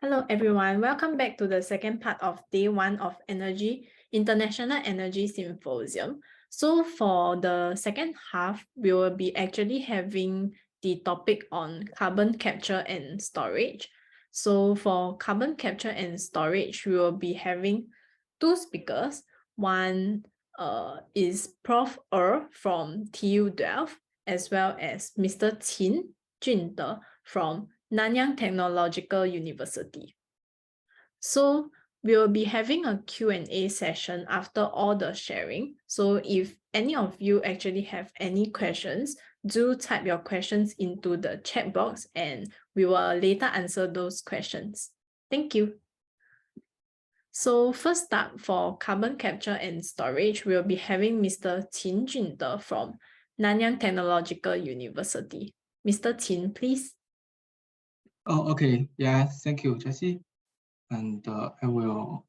Hello everyone, welcome back to the second part of day one of International Energy Symposium. So for the second half, we will be actually having the topic on carbon capture and storage. So for carbon capture and storage, we will be having two speakers. One is Prof. From TU Delft, as well as Mr. Qin Junde from Nanyang Technological University. So we will be having a Q&A session after all the sharing. So if any of you actually have any questions, do type your questions into the chat box and we will later answer those questions. Thank you. So first up, for carbon capture and storage, we'll be having Mr. Qin Junde from Nanyang Technological University. Mr. Qin, please. Oh, okay. Yeah, thank you, Jessie. And I will.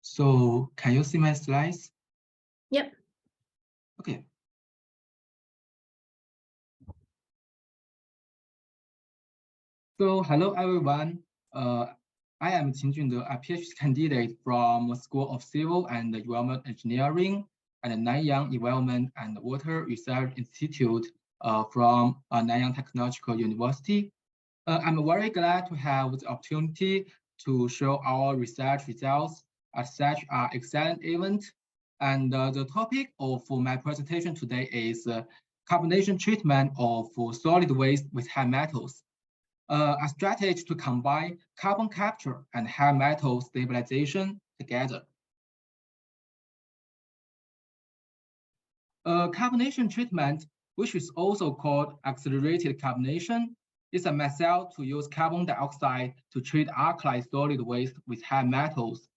So can you see my slides? Yep. Okay. So hello, everyone. I am Qin Junde, a PhD candidate from School of Civil and Environment Engineering and Nanyang Environment and Water Research Institute from Nanyang Technological University. I'm very glad to have the opportunity to show our research results at such an excellent event. And the topic of my presentation today is carbonation treatment of solid waste with high metals, a strategy to combine carbon capture and high metal stabilization together. Carbonation treatment, which is also called accelerated carbonation, is a method to use carbon dioxide to treat alkali solid waste with high metals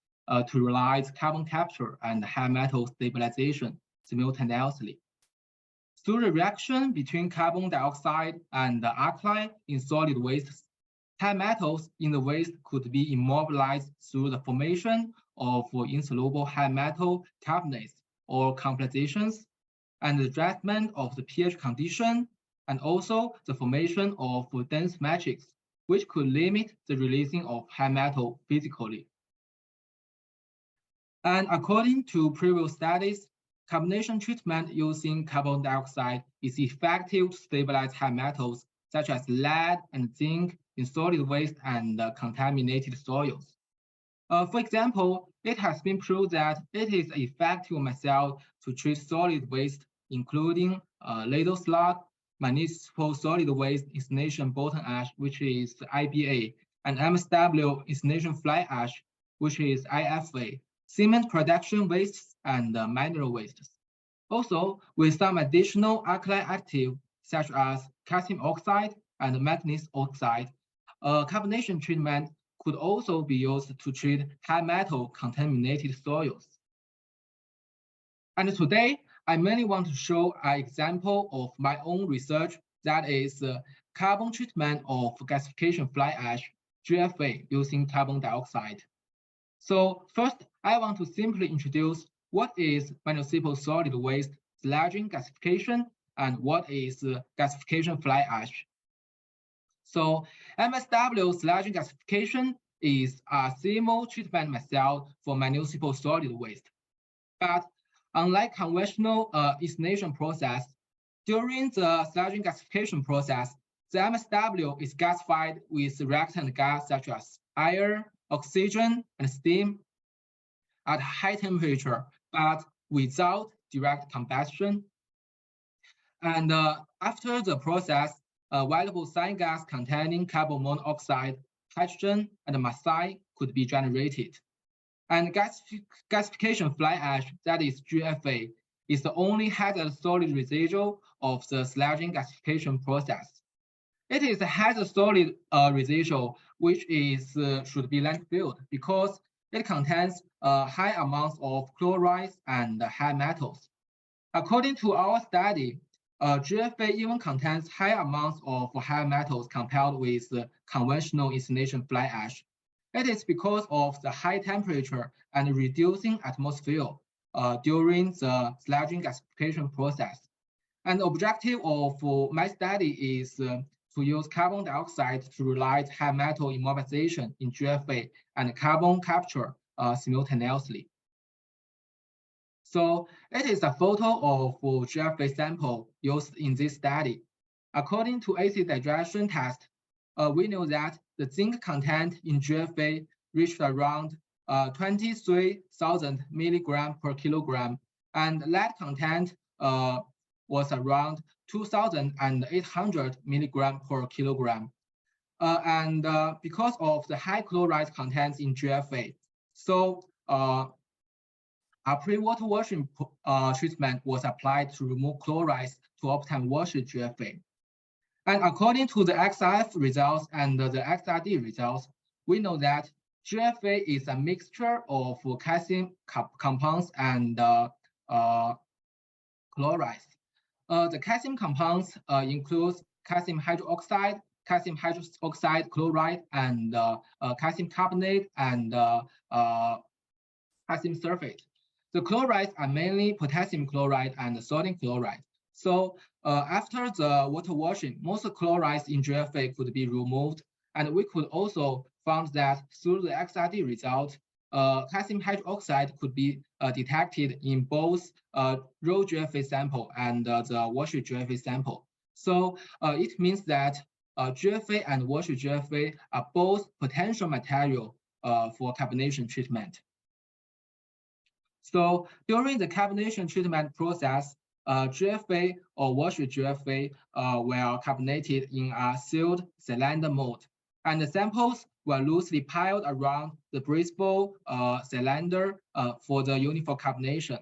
to realize carbon capture and high metal stabilization simultaneously. Through the reaction between carbon dioxide and the alkali in solid wastes, high metals in the waste could be immobilized through the formation of insoluble high metal carbonates or complexations, and the adjustment of the pH condition, and also the formation of dense matrix, which could limit the releasing of high metal physically. And according to previous studies, carbonation treatment using carbon dioxide is effective to stabilize high metals such as lead and zinc in solid waste and contaminated soils. For example, it has been proved that it is an effective method to treat solid waste, including ladle slug, municipal solid waste incineration bottom ash, which is IBA, and MSW incineration fly ash, which is IFA, cement production wastes, and mineral wastes. Also, with some additional alkali active, such as calcium oxide and manganese oxide, carbonation treatment could also be used to treat high metal contaminated soils. And today, I mainly want to show an example of my own research, that is carbon treatment of gasification fly ash, GFA, using carbon dioxide. So first, I want to simply introduce what is municipal solid waste sludging gasification and what is gasification fly ash. So MSW sludging gasification is a thermal treatment method for municipal solid waste. But unlike conventional incineration process, during the sludging gasification process, the MSW is gasified with reactant gas such as air, oxygen, and steam at high temperature, but without direct combustion. And after the process, valuable syngas containing carbon monoxide, hydrogen, and methane could be generated. And gasification fly ash, that is GFA, is the only hazardous solid residual of the sludging gasification process. It is a hazardous solid residual which is should be landfilled because it contains high amounts of chlorides and high metals. According to our study, GFA even contains high amounts of high metals compared with conventional incineration fly ash. It is because of the high temperature and reducing atmosphere during the sludging gasification process. And the objective of my study is to use carbon dioxide to realize high metal immobilization in GFA and carbon capture simultaneously. So it is a photo of GFA sample used in this study. According to acid digestion test, we know that the zinc content in GFA reached around 23,000 milligram per kilogram, and lead content was around 2,800 milligram per kilogram. Because of the high chloride contents in GFA, so a pre-water washing treatment was applied to remove chlorides to obtain washed GFA. And according to the XRF results and the XRD results, we know that GFA is a mixture of calcium compounds and chlorides. The calcium compounds includes calcium hydroxide, calcium hydroxide chloride, and calcium carbonate and calcium sulfate. The chlorides are mainly potassium chloride and sodium chloride. So after the water washing, most chlorides in GFA could be removed, and we could also found that through the XRD result, calcium hydroxide could be detected in both raw GFA sample and the washed GFA sample. So it means that GFA and washed GFA are both potential material for carbonation treatment. So during the carbonation treatment process, GFA or washed GFA were carbonated in a sealed cylinder mode, and the samples were loosely piled around the breathable cylinder for the uniform carbonation.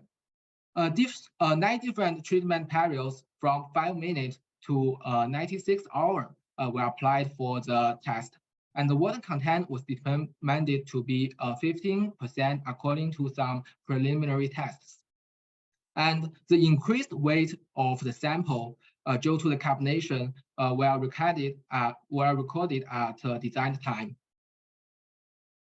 9 different treatment periods from 5 minutes to 96 hours were applied for the test, and the water content was determined to be 15% according to some preliminary tests. And the increased weight of the sample due to the carbonation were recorded at design time.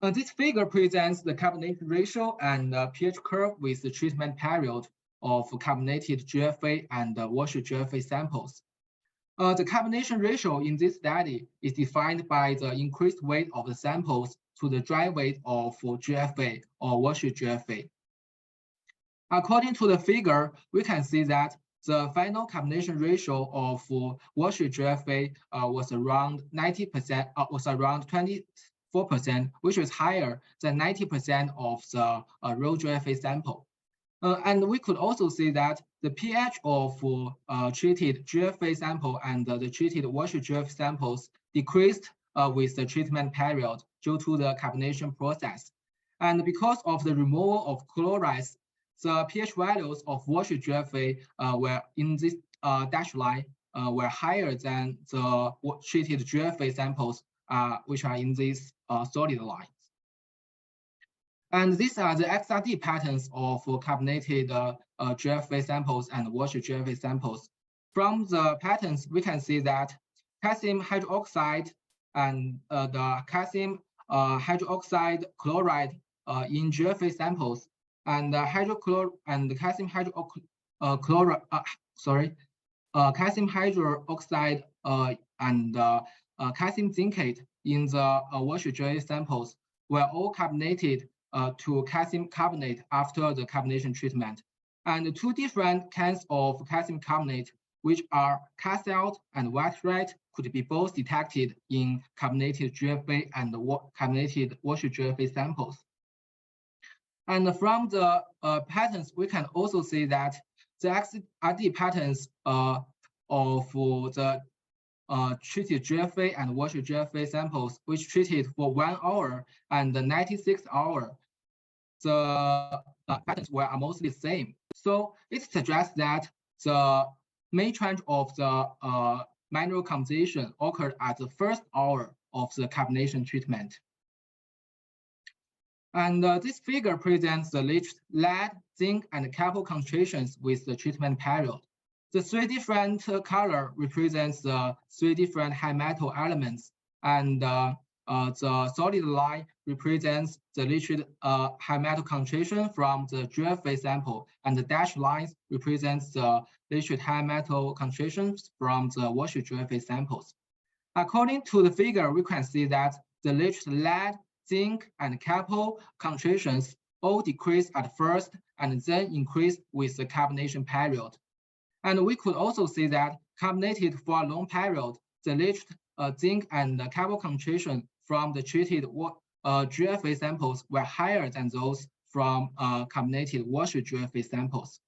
This figure presents the carbonation ratio and pH curve with the treatment period of carbonated GFA and washed GFA samples. The carbonation ratio in this study is defined by the increased weight of the samples to the dry weight of GFA or washed GFA. According to the figure, we can see that the final carbonation ratio of washed GFA was around 90%, was around 24%, which is higher than 90% of the raw GFA sample. And we could also see that the pH of treated GFA sample and the treated washed GFA samples decreased with the treatment period due to the carbonation process. And because of the removal of chlorides, the pH values of washed GFA were in this dashed line were higher than the treated GFA samples, which are in these solid lines. And these are the XRD patterns of carbonated GFA samples and washed GFA samples. From the patterns, we can see that calcium hydroxide and the calcium hydroxide chloride in GFA samples and calcium hydroxide and calcium zincate in the washed GFA samples were all carbonated to calcium carbonate after the carbonation treatment. And 2 different kinds of calcium carbonate, which are calcite and white red, could be both detected in carbonated GFA and carbonated washed GFA samples. And from the patterns, we can also see that the XRD patterns of the treated GFA and washed GFA samples, which treated for 1 hour and 96 hours, the patterns were mostly the same. So it suggests that the main change of the mineral composition occurred at the first hour of the carbonation treatment. And this figure presents the leached lead, zinc, and copper concentrations with the treatment period. The 3 different color represents the 3 different high metal elements, and the solid line represents the leached high metal concentration from the GFA sample, and the dashed lines represents the leached high metal concentrations from the washed GFA samples. According to the figure, we can see that the leached lead, zinc, and copper concentrations all decrease at first and then increase with the carbonation period. And we could also see that carbonated for a long period, the leached zinc and copper concentration from the treated GFA samples were higher than those from carbonated washed GFA samples.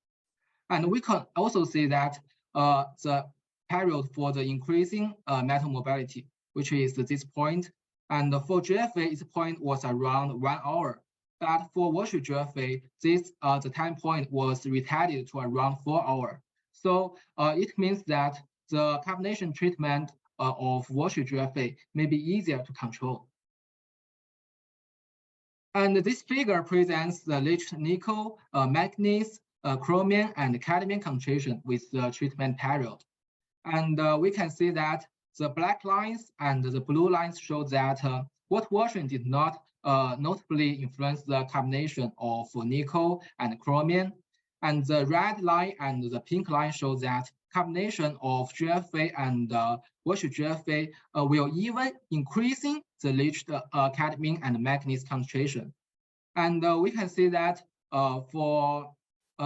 And we can also see that the period for the increasing metal mobility, which is this point, and for GFA, its point was around 1 hour. But for washed GFA, the time point was retarded to around 4 hours. So it means that the carbonation treatment of washed GFA may be easier to control. And this figure presents the leached nickel, manganese, chromium, and cadmium concentration with the treatment period. And we can see that the black lines and the blue lines show that water washing did not notably influence the carbonation of nickel and chromium. And the red line and the pink line show that carbonation of GFA and washed GFA will even increasing the leached cadmium and manganese concentration. And we can see that for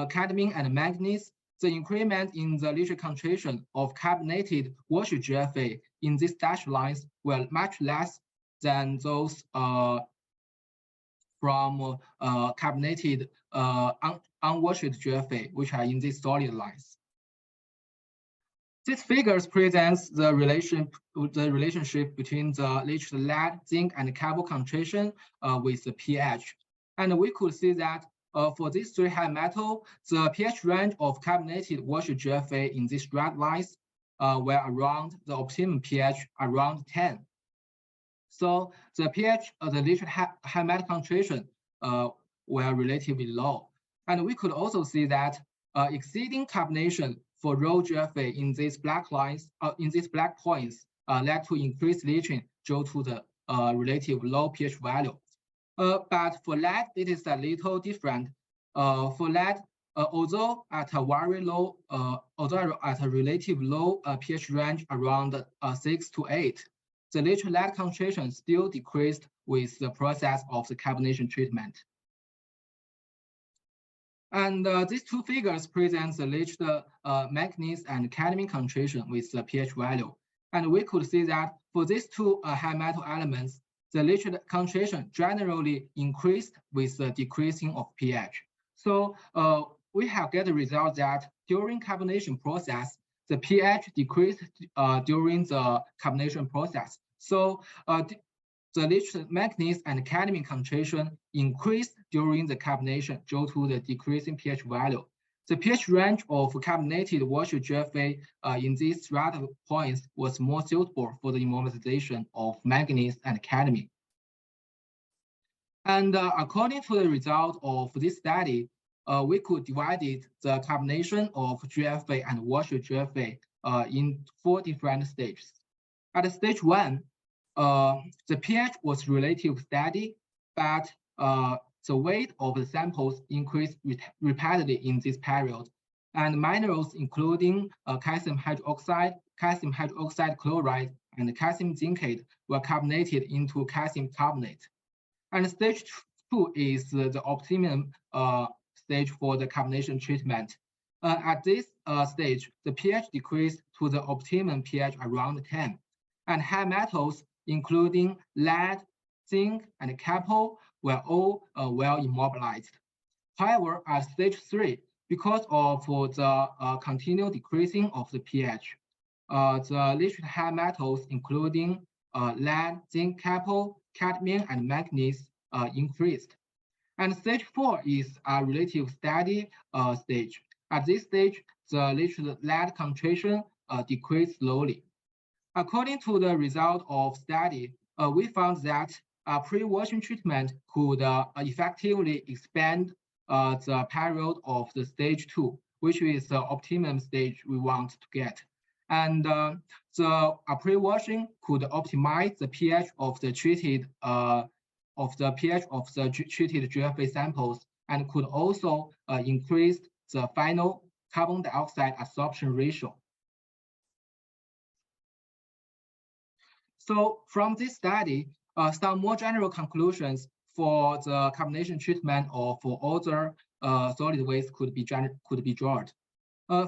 cadmium and manganese, the increment in the leached concentration of carbonated washed GFA in these dashed lines were much less than those from carbonated unwashed GFA, which are in these solid lines. These figures presents the relationship between the leached lead, zinc, and copper concentration with the pH. And we could see that for these three high metal, the pH range of carbonated washed GFA in these red lines were around the optimum pH around 10. So the pH of the leached high metal concentration were relatively low. And we could also see that exceeding carbonation for raw GFA in these black lines, in these black points, led to increased leaching due to the relative low pH value. But for lead, it is a little different. For lead, although at a very low, although at a relative low pH range around 6 to 8, the leached lead concentration still decreased with the process of the carbonation treatment. And these two figures present the leached manganese and cadmium concentration with the pH value. And we could see that for these two high metal elements, the leached concentration generally increased with the decreasing of pH. So we have get the result that during carbonation process, the pH decreased during the carbonation process. So the leached manganese and cadmium concentration increased during the carbonation due to the decreasing pH value. The pH range of carbonated washed GFA in these red points was more suitable for the immobilization of manganese and cadmium. And according to the result of this study, we could divide the carbonation of GFA and washed GFA in 4 different stages. At stage 1, the pH was relatively steady, but the weight of the samples increased rapidly in this period. And minerals including calcium hydroxide, calcium hydroxide chloride, and calcium zincate were carbonated into calcium carbonate. And stage 2 is the optimum stage for the carbonation treatment. At this stage, the pH decreased to the optimum pH around 10. And high metals, including lead, zinc, and copper, were all well immobilized. However, at stage 3, because of the continual decreasing of the pH, the leached high metals, including lead, zinc, copper, cadmium, and manganese, increased. And stage 4 is a relative steady stage. At this stage, the leached lead concentration decreased slowly. According to the result of study, we found that pre-washing treatment could effectively expand the period of the stage 2, which is the optimum stage we want to get. And the pre-washing could optimize the pH of the treated treated GFA samples, and could also increase the final carbon dioxide absorption ratio. So from this study, some more general conclusions for the carbonation treatment or for other solid waste could be drawn.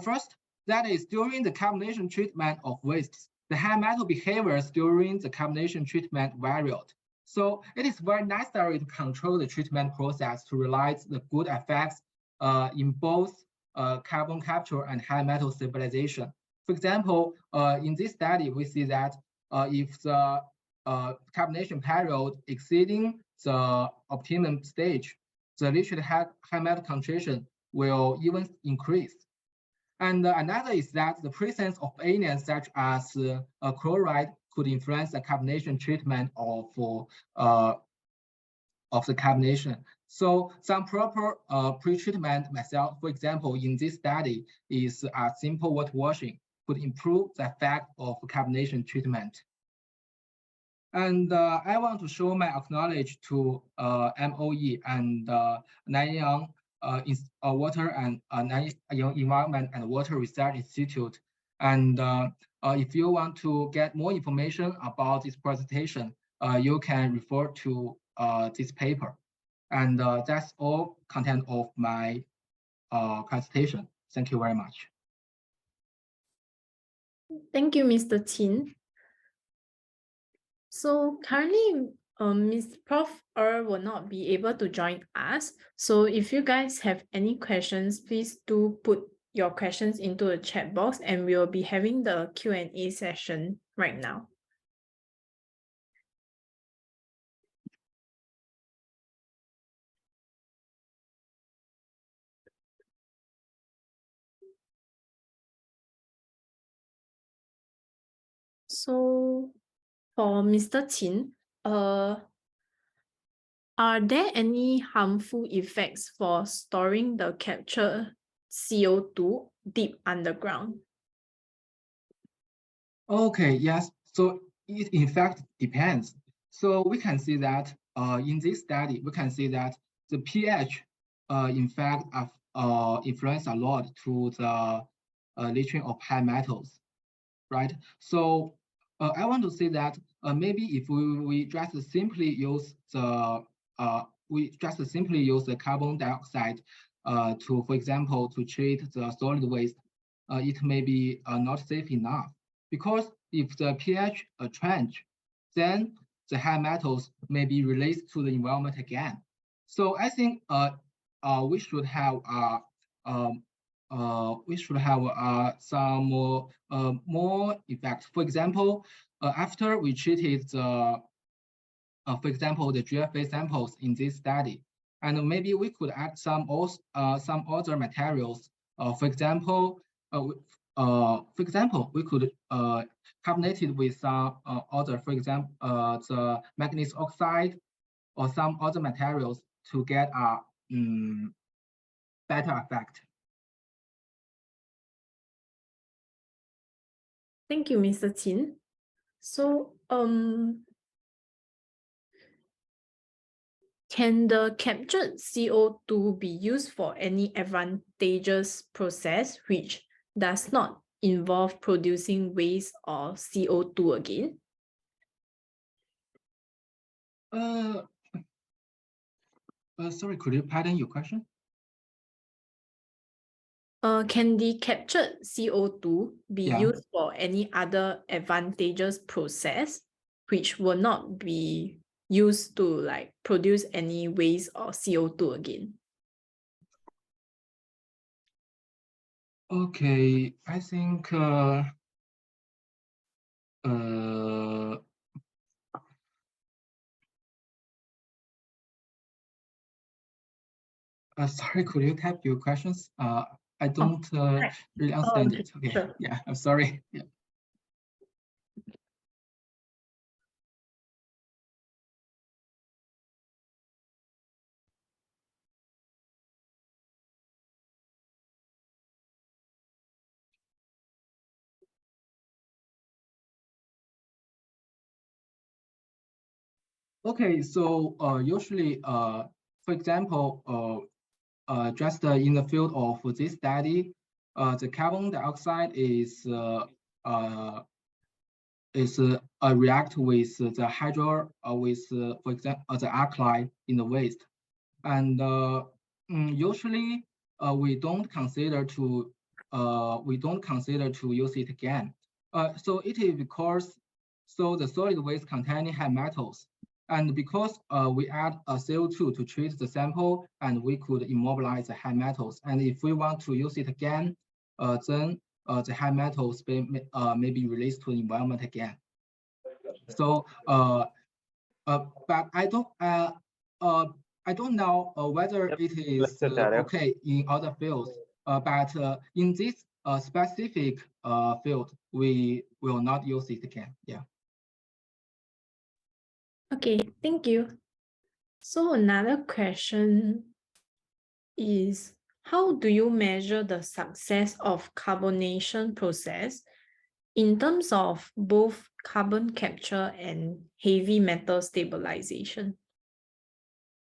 First, that is during the carbonation treatment of wastes, the high metal behaviors during the carbonation treatment varied. So it is very necessary to control the treatment process to realize the good effects in both carbon capture and high metal stabilization. For example, in this study, we see that if the carbonation period exceeding the optimum stage, the liquid high metal concentration will even increase. And another is that the presence of aliens such as chloride could influence the carbonation treatment of the carbonation. So some proper pre-treatment method, for example, in this study, is simple water washing could improve the effect of carbonation treatment. And I want to show my acknowledge to MOE and Nanyang Water and Nanyang Environment and Water Research Institute. And if you want to get more information about this presentation, you can refer to this paper. And that's all content of my presentation. Thank you very much. Thank you, Mr. Qin. So currently, Ms. Prof. will not be able to join us. So if you guys have any questions, please do put your questions into the chat box, and we will be having the Q&A session right now. So for Mr. Qin, are there any harmful effects for storing the captured CO2 deep underground? Okay, yes. So it in fact depends. So we can see that in this study, we can see that the pH in fact influence a lot to the leaching of high metals, right? So I want to say that maybe if we just simply use the carbon dioxide to, for example, to treat the solid waste, it may be not safe enough, because if the pH change, then the high metals may be released to the environment again. So I think we should have some more effect. For example, after we treated the, for example, the GFA samples in this study, and maybe we could add some other materials. For example, we could carbonate it with some other, for example, the manganese oxide or some other materials to get a better effect. Thank you, Mr. Qin. So, can the captured CO2 be used for any advantageous process which does not involve producing waste or CO2 again? Sorry, could you pardon your question? Can the captured CO2 be Yeah. used for any other advantageous process which will not be used to like produce any waste or CO2 again? Okay, I think sorry, could you type your questions? I don't really understand it. Okay, sure. Yeah, I'm sorry. Yeah. Okay, so usually, for example, just in the field of this study, the carbon dioxide react with the hydro with for example the alkali in the waste, and usually we don't consider to use it again. So it is because the solid waste containing high metals, and because we add a CO2 to treat the sample, and we could immobilize the high metals. And if we want to use it again, then the high metals may be released to the environment again. So, but I don't know whether it is okay in other fields. But in this specific field, we will not use it again. Yeah. Okay, thank you. So another question is, how do you measure the success of carbonation process in terms of both carbon capture and heavy metal stabilization?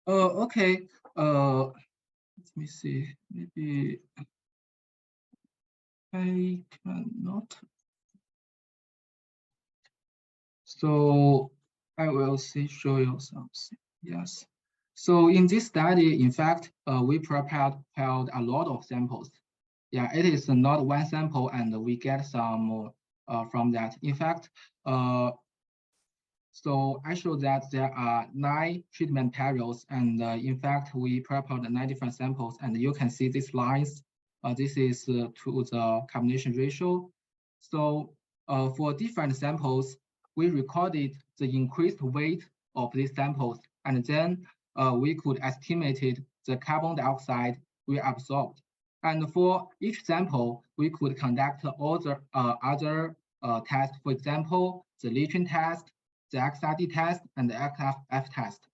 Okay. Let me see. Maybe I cannot. So I will show you something. Yes. So in this study, in fact, we prepared a lot of samples. Yeah, it is not one sample, and we get some from that. In fact, so I showed that there are 9 treatment periods, and in fact, we prepared 9 different samples, and you can see these lines. This is to the carbonation ratio. So for different samples, we recorded the increased weight of these samples, and then we could estimate the carbon dioxide we absorbed. And for each sample, we could conduct all the other tests, for example, the leaching test, the XRD test, and the XF test.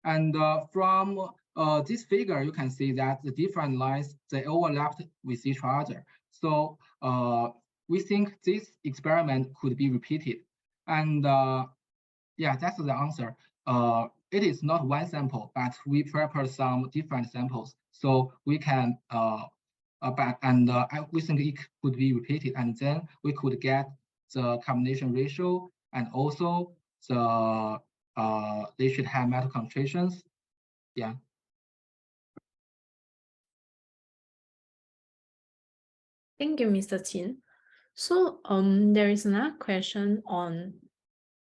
And from this figure, you can see that the different lines, they overlapped with each other. So we think this experiment could be repeated. And yeah, that's the answer. It is not one sample, but we prepared some different samples. So we can, we think it could be repeated, and then we could get the combination ratio and also they should have metal concentrations. Yeah. Thank you, Mr. Qin. So there is another question on,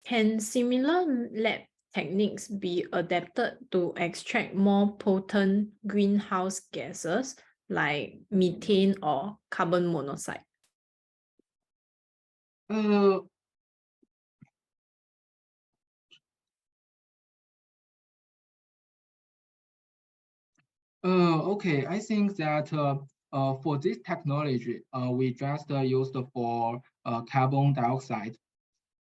can similar lab techniques be adapted to extract more potent greenhouse gases like methane or carbon monoxide? Okay, I think that for this technology, we just used for carbon dioxide.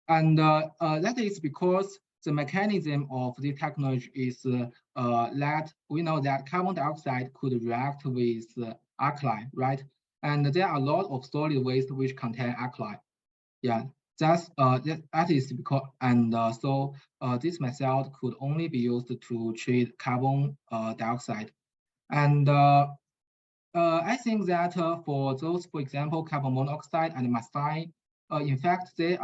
And that is because the mechanism of the technology is that we know that carbon dioxide could react with alkali, right? And there are a lot of solid waste which contain alkali. Yeah, that is because, and so this method could only be used to treat carbon dioxide. And I think that for those, for example, carbon monoxide and methane, in fact, they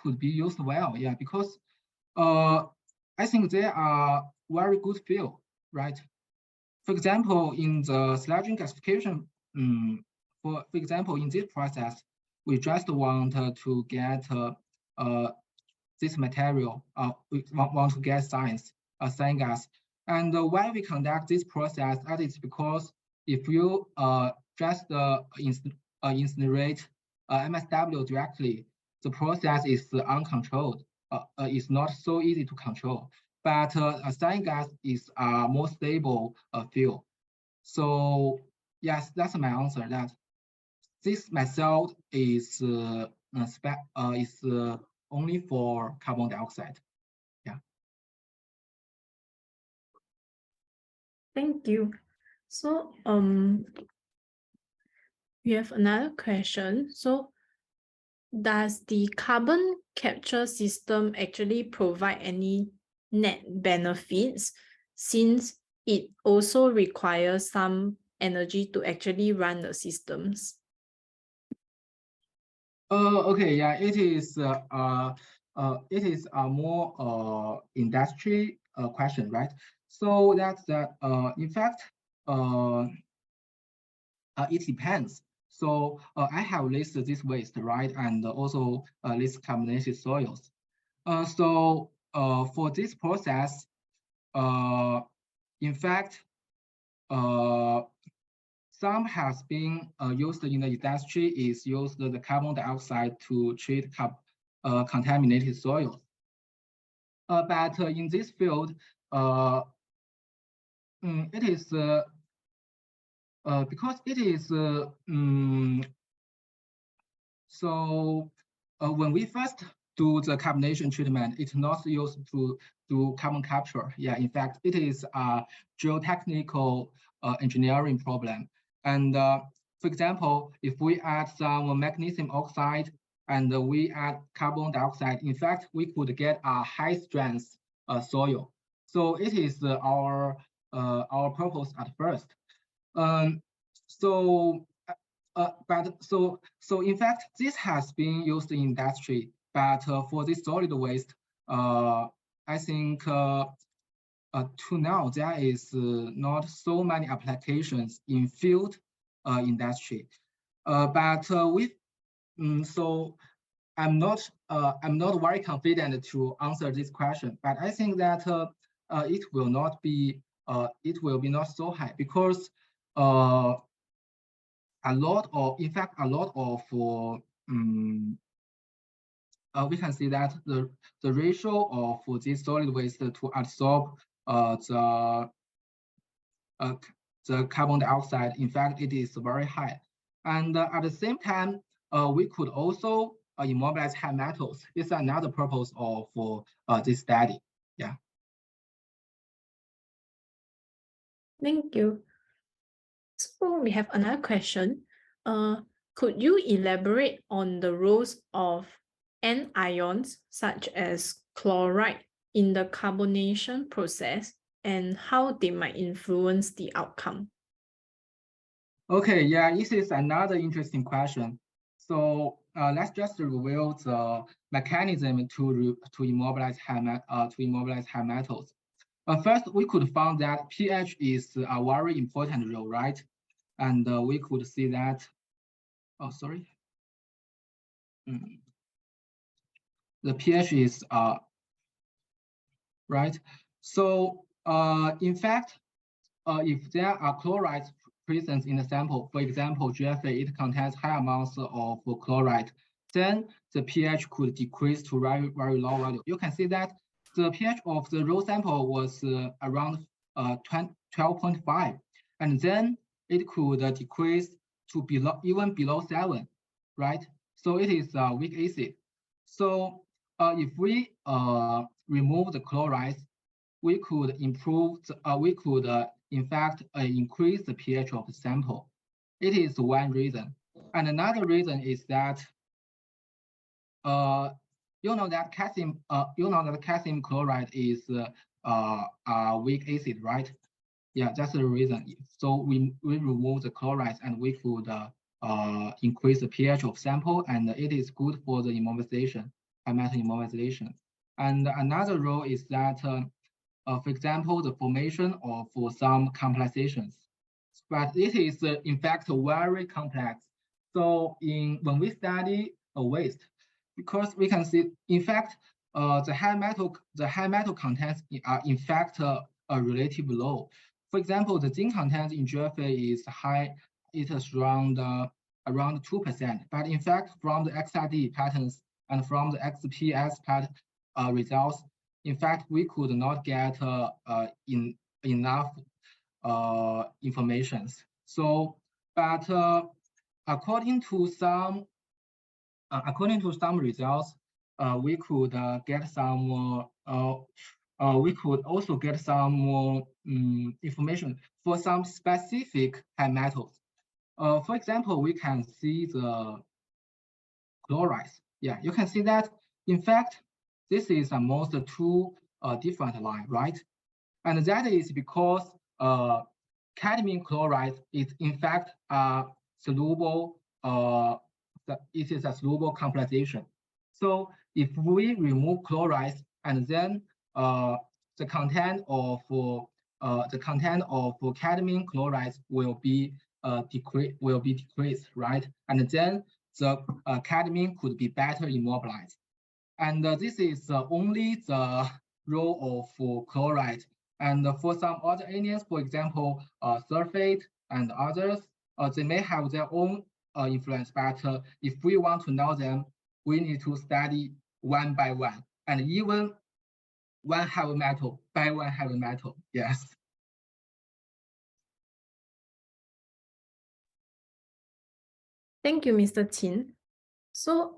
could be used well, yeah, because I think they are very good field, right? For example, in the sludging gasification, for example, in this process, we just want to get this material, we want to get cyan gas. And why we conduct this process, that is because if you just incinerate MSW directly, the process is uncontrolled. It's not so easy to control. But cyan gas is a more stable fuel. So yes, that's my answer. That this method is only for carbon dioxide. Yeah. Thank you. So we have another question. So Does the carbon capture system actually provide any net benefits, since it also requires some energy to actually run the systems? Okay, yeah, it is a more industry question, right? So that's that. In fact, it depends. So I have listed this waste, right, and also list carbonated soils. So for this process, in fact, some has been used in the industry is used the carbon dioxide to treat contaminated soils. But in this field, it is because it is so when we first do the carbonation treatment, it's not used to do carbon capture. Yeah, in fact, it is a geotechnical engineering problem. And for example, if we add some magnesium oxide and we add carbon dioxide, in fact, we could get a high strength soil. So it is our purpose at first. So in fact, this has been used in industry, but for this solid waste, I think to now there is not so many applications in field industry. But with so I'm not very confident to answer this question, but I think that it will be not so high because in fact, a lot of we can see that the ratio of this solid waste to absorb the carbon dioxide, in fact, it is very high. And at the same time, we could also immobilize high metals. It's another purpose of this study. Yeah. Thank you. So we have another question. Could you elaborate on the roles of anions such as chloride in the carbonation process and how they might influence the outcome? Okay, yeah, this is another interesting question. So let's just review the mechanism to immobilize high metals. First, we could find that pH is a very important role, right? And we could see that. Oh, sorry. The pH is right. So in fact, if there are chlorides present in the sample, for example, GFA, it contains high amounts of chloride, then the pH could decrease to very, very low value. You can see that the pH of the raw sample was around 12.5, and then it could decrease to even below 7, right? So it is a weak acid. So if we remove the chlorides, we could improve, in fact, increase the pH of the sample. It is one reason. And another reason is that, you know that calcium chloride is a weak acid, right? Yeah, that's the reason. So we remove the chlorides and we could increase the pH of sample, and it is good for the immobilization, metal immobilization. And another role is that for example, the formation of some complexations. But it is, in fact, very complex. So when we study a waste, because we can see, in fact, the high metal contents are in fact relatively low. For example, the zinc content in GFA is high. It is around 2%. But in fact, from the XRD patterns and from the XPS results, in fact, we could not get enough information. So, but according to some results, we could get some. We could also get some more information for some specific high metals. For example, we can see the chlorides. Yeah, you can see that. In fact, this is almost two different line, right? And that is because cadmium chloride is in fact soluble. It is a soluble composition. So if we remove chlorides and then the content of cadmium chlorides will be decreased, right? And then the cadmium could be better immobilized. And this is only the role of chloride. And for some other anions, for example, sulfate and others, they may have their own influence. But if we want to know them, we need to study one by one, and even one heavy metal by one heavy metal. Yes. Thank you, Mr. Qin. So,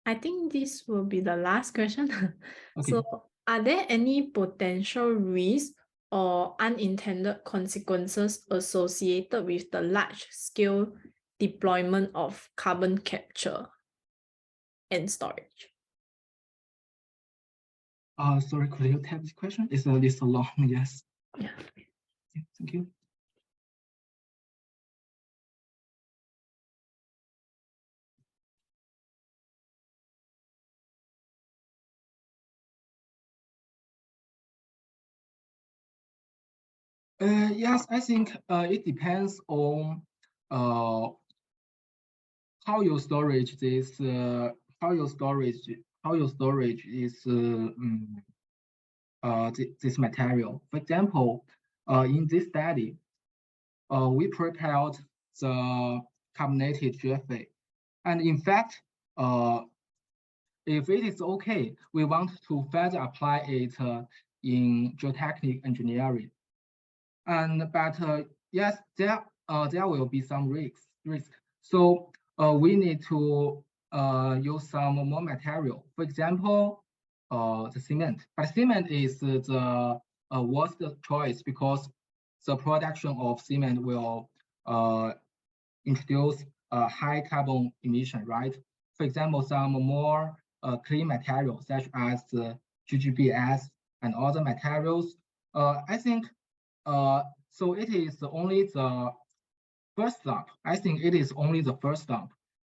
I think this will be the last question. Okay. So, are there any potential risks or unintended consequences associated with the large-scale deployment of carbon capture and storage? Sorry, could you take this question? It's a long, yes. Yeah. Thank you. Yes, I think it depends on how your storage is this material. For example, in this study, we prepared the carbonated GFA, and in fact, if it is okay, we want to further apply it in geotechnical engineering. But yes, there will be some risk. So we need to use some more material. For example, the cement. But cement is the worst choice because the production of cement will introduce a high carbon emission, right? For example, some more clean materials such as GGBS and other materials. I think so it is only the first step. I think it is only the first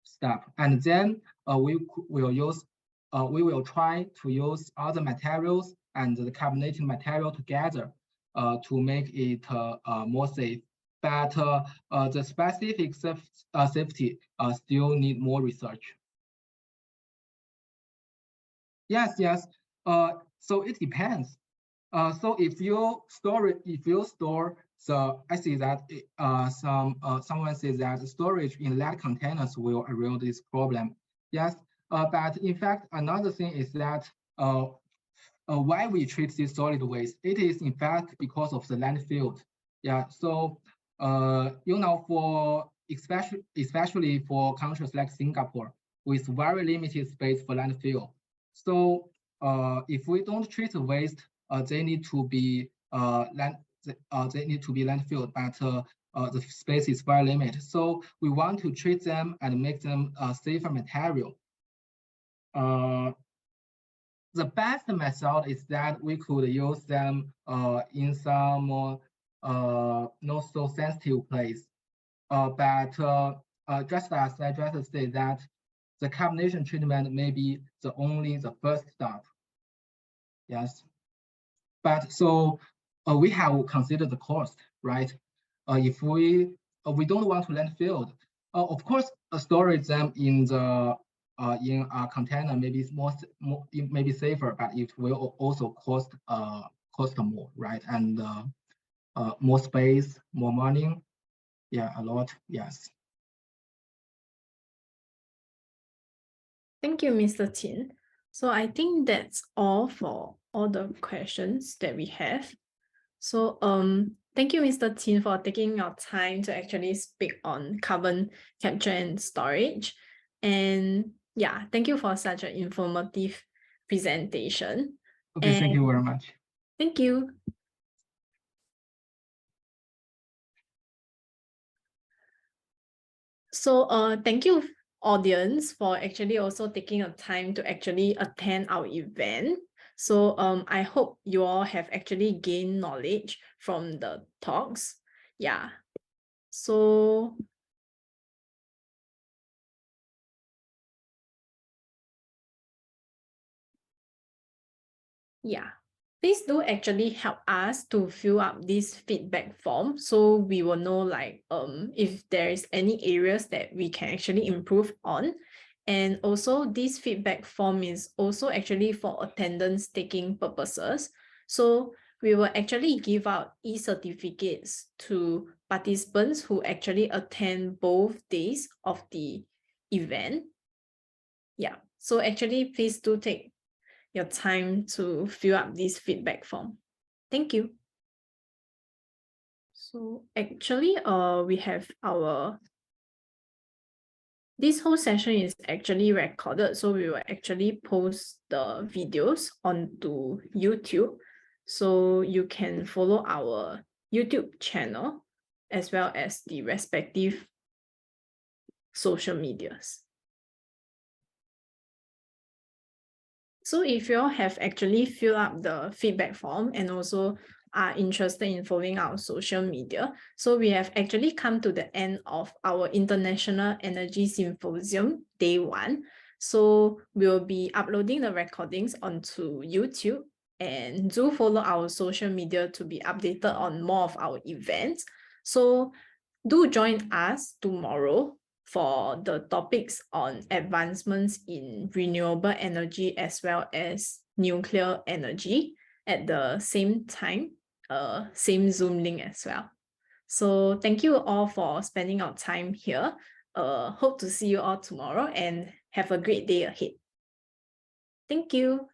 step. And then we will try to use other materials and the carbonated material together to make it more safe. But the specific safety still need more research. Yes. So it depends. So if you store, so I see that someone says that storage in lead containers will erode this problem. Yes, but in fact, another thing is that why we treat this solid waste, it is in fact because of the landfill. Yeah, so for especially for countries like Singapore with very limited space for landfill. So if we don't treat the waste, they need to be landfilled, but the space is very limited. So we want to treat them and make them safer material. The best method is that we could use them in some not so sensitive place. But just as I just said that the carbonation treatment may be the first step. Yes. But so we have considered the cost, right? If we don't want to landfill, of course, storage them in a container maybe maybe safer, but it will also cost more, right? And more space, more money, yeah, a lot. Yes. Thank you, Mr. Qin. So I think that's all for all the questions that we have. So thank you, Mr. Qin, for taking your time to actually speak on carbon capture and storage. And yeah, thank you for such an informative presentation. Okay, thank you very much. Thank you. So thank you audience for actually also taking a time to actually attend our event. So I hope you all have actually gained knowledge from the talks. Yeah. So yeah, please do actually help us to fill up this feedback form so we will know like if there's any areas that we can actually improve on. And also this feedback form is also actually for attendance taking purposes. So we will actually give out e-certificates to participants who actually attend both days of the event. Yeah, so actually please do take your time to fill up this feedback form. Thank you. So actually, we have this whole session is actually recorded, so we will actually post the videos onto YouTube. So you can follow our YouTube channel as well as the respective social medias. So if you all have actually filled up the feedback form and also are interested in following our social media, so we have actually come to the end of our International Energy Symposium Day 1. So we'll be uploading the recordings onto YouTube, and do follow our social media to be updated on more of our events. So do join us tomorrow for the topics on advancements in renewable energy as well as nuclear energy at the same time, same Zoom link as well. So thank you all for spending our time here. Hope to see you all tomorrow and have a great day ahead. Thank you.